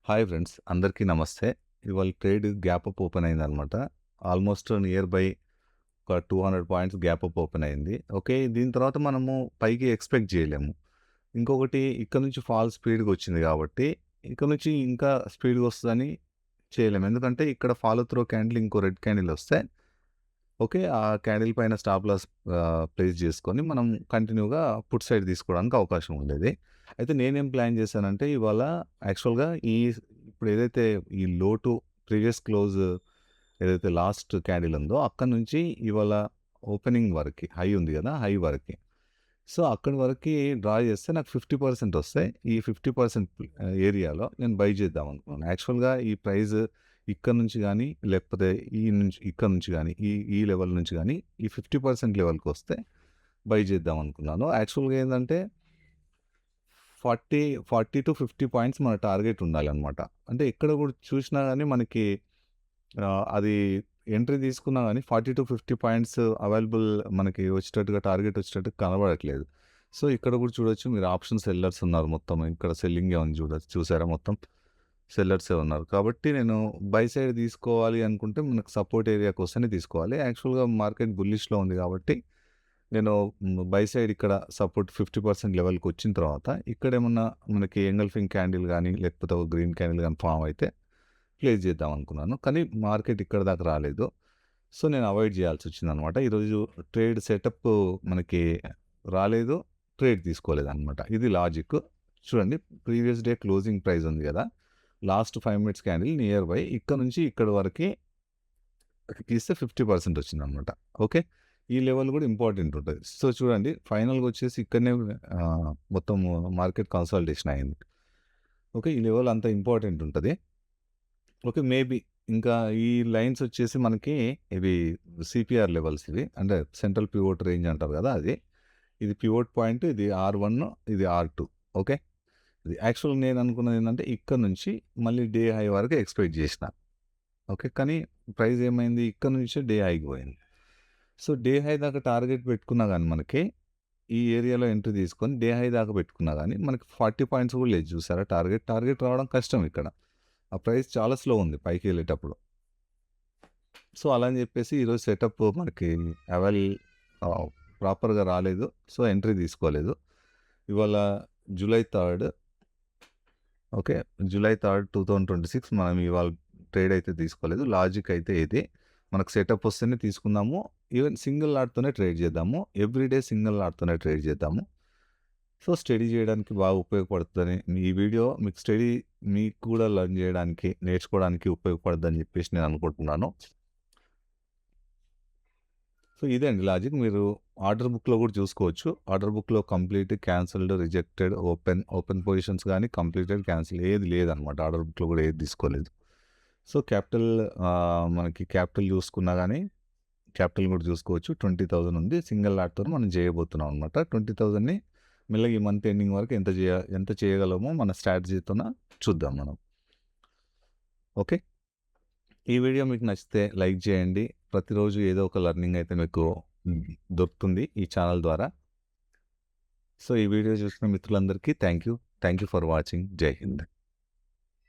Hi friends, అందరికీ నమస్తే. ఇవాళ ట్రేడ్ గ్యాప్ అప్ ఓపెన్ అయిందనమాట. ఆల్మోస్ట్ నియర్ బై ఒక 200 పాయింట్స్ గ్యాప్ అప్ ఓపెన్ అయింది. ఓకే. దీని తర్వాత మనము పైకి ఎక్స్‌పెక్ట్ చేయలేము. ఇంకొకటి ఇక్కడ నుంచి ఫాల్ స్పీడ్‌గా వచ్చింది కాబట్టి, ఇక్కడ నుంచి ఇంకా స్పీడ్‌గా వస్తదని చేయలేము. ఎందుకంటే ఇక్కడ ఫాలో త్రో క్యాండిల్ ఇంకో రెడ్ క్యాండిల్ వస్తే ఓకే. ఆ క్యాండిల్ పైన స్టాప్ లాస్ ప్లేస్ చేసుకొని మనం కంటిన్యూగా పుట్ సైడ్ తీసుకోవడానికి అవకాశం ఉండేది. అయితే నేనేం ప్లాన్ చేశానంటే ఇవాళ యాక్చువల్‌గా ఇప్పుడు ఏదైతే ఈ లో టు ప్రీవియస్ క్లోజ్ ఏదైతే లాస్ట్ క్యాండిల్ ఉందో అక్కడి నుంచి ఇవాళ ఓపెనింగ్ వరకి హై ఉంది కదా! హై వరకి. సో, అక్కడి వరకి డ్రా చేస్తే నాకు 50% వస్తాయి. ఈ 50% ఏరియాలో నేను బై చేద్దాం అనుకున్నాను. యాక్చువల్‌గా ఈ ప్రైస్ ఇక్కడ నుంచి గానీ, లేకపోతే ఇక్కడ నుంచి గానీ, ఈ లెవెల్ నుంచి గానీ, ఈ 50% లెవెల్‌కొస్తే బై చేద్దాం అనుకున్నాను. యాక్చువల్‌గా ఏందంటే 40-50 పాయింట్స్ మన టార్గెట్ ఉండాలనమాట. అంటే ఎక్కడ కూడా చూసినా గానీ మనకి అది ఎంట్రీ తీసుకున్నా గానీ 40-50 పాయింట్స్ అవైలబుల్ మనకి వచ్చేటట్టుగా టార్గెట్ వచ్చేటట్టు కనబడట్లేదు. సో, ఇక్కడ కూడా చూడొచ్చు మీరు ఆప్షన్ సెల్లర్స్ ఉన్నారు మొత్తం. ఇక్కడ సెల్లింగే ఉంది చూసారా మొత్తం సెల్లర్సే ఉన్నారు. కాబట్టి నేను బై సైడ్ తీసుకోవాలి అనుకుంటే మనకు సపోర్ట్ ఏరియాకి వస్తేనే తీసుకోవాలి. యాక్చువల్‌గా మార్కెట్ బుల్లిష్‌లో ఉంది కాబట్టి నేను బై సైడ్ ఇక్కడ సపోర్ట్ 50% లెవెల్‌కి వచ్చిన తర్వాత ఇక్కడేమన్నా మనకి ఎంగల్ఫింగ్ క్యాండిల్ గానీ, లేకపోతే ఒక గ్రీన్ క్యాండిల్ గానీ ఫార్మ్ అయితే ప్లేస్ చేద్దాం అనుకున్నాను. కానీ మార్కెట్ ఇక్కడి దాకా రాలేదు. సో, నేను అవాయిడ్ చేయాల్సొచ్చిందనమాట. ఈరోజు ట్రేడ్ సెటప్ మనకి రాలేదు. ట్రేడ్ తీసుకోలేదనమాట. ఇది లాజిక్. చూడండి ప్రీవియస్ డే క్లోజింగ్ ప్రైస్ ఉంది గదా! Last 5 minutes candle near by ఇక్కడ నుంచి ఇక్కడి వరకి తీస్తే 50% వచ్చిందనమాట. ఓకే. ఈ లెవెల్ కూడా ఇంపార్టెంట్ ఉంటది. సో, చూడండి ఫైనల్‌గా వచ్చేసి ఇక్కడనే మొత్తం మార్కెట్ కన్సాలిడేషన్ అయింది. ఓకే. ఈ లెవెల్ అంత ఇంపార్టెంట్ ఉంటది. ఓకే. మేబీ ఇంకా ఈ లైన్స్ వచ్చేసి మనకి ఇవి సిపిఆర్ లెవెల్స్ ఇవి. అంటే సెంట్రల్ పివోట్ రేంజ్ అంటారు కదా! అది. ఇది పివోట్ పాయింట్, ఇది R1, ఇది R2. ఓకే. ఇది యాక్చువల్‌గా నేను అనుకున్నది ఏందంటే ఇక్కడ నుంచి మళ్ళీ డే హై వరకు ఎక్స్‌పెక్ట్ చేసిన. ఓకే. కానీ ప్రైస్ ఏమైంది ఇక్కడ నుంచి డే హైకి పోయింది. సో, డే హై దాకా టార్గెట్ పెట్టుకున్నా గానీ మనకి ఈ ఏరియాలో ఎంట్రీ తీసుకొని డే హై దాకా పెట్టుకున్నా గానీ మనకి 40 పాయింట్స్ కూడా లేదు చూసారా టార్గెట్. టార్గెట్ రావడం కష్టం ఇక్కడ. ఆ ప్రైస్ చాలా స్లో ఉంది పైకెళ్ళేటప్పుడు. సో, అలా అని చెప్పేసి ఈరోజు సెటప్ మనకి అవైల్ ప్రాపర్‌గా రాలేదు. సో, ఎంట్రీ తీసుకోలేదు. ఇవాళ జూలై 3 ఓకే. జూలై 3, 2026 మనం ఇవాళ ట్రేడ్ అయితే తీసుకోలేదు. లాజిక్ అయితే ఇది. మనకు సెటప్ వస్తేనే తీసుకుందాము. ఈవెన్ సింగిల్ లాట్‌తోనే ట్రేడ్ చేద్దాము. ఎవ్రీడే సింగిల్ లాట్‌తోనే ట్రేడ్ చేద్దాము. సో, స్టడీ చేయడానికి బాగా ఉపయోగపడుతదని ఈ వీడియో మీకు కూడా లెర్న్ చేయడానికి, నేర్చుకోవడానికి ఉపయోగపడుద్దని చెప్పేసి నేను అనుకుంటున్నాను. సో, ఇదే అండి లాజిక్. మీరు ఆర్డర్ బుక్‌లో కూడా చూసుకోవచ్చు. ఆర్డర్ బుక్‌లో కంప్లీట్, క్యాన్సెల్డ్, రిజెక్టెడ్, ఓపెన్ పొజిషన్స్ గానీ, కంప్లీటెడ్, క్యాన్సిల్ ఏది లేదనమాట. ఆర్డర్ బుక్‌లో కూడా ఏది తీసుకోలేదు. సో, మనకి క్యాపిటల్ చూసుకున్నా గానీ, క్యాపిటల్ కూడా చూసుకోవచ్చు. 20,000 ఉంది. సింగిల్ లాట్‌తోని మనం చేయబోతున్నాం అనమాట. 20,000ని మెల్లగా ఈ మంత్ ఎండింగ్ వరకు ఎంత చేయగలమో మన స్ట్రాటజీతోన చూద్దాం మనం. ఓకే. ఈ వీడియో మీకు నచ్చితే లైక్ చేయండి. ప్రతిరోజు ఏదో ఒక లెర్నింగ్ అయితే మీకు దొరుకుతుంది ఈ ఛానల్ ద్వారా. సో, ఈ వీడియో చూసిన మిత్రులందరికీ thank you. Thank you for watching. జై హింద్.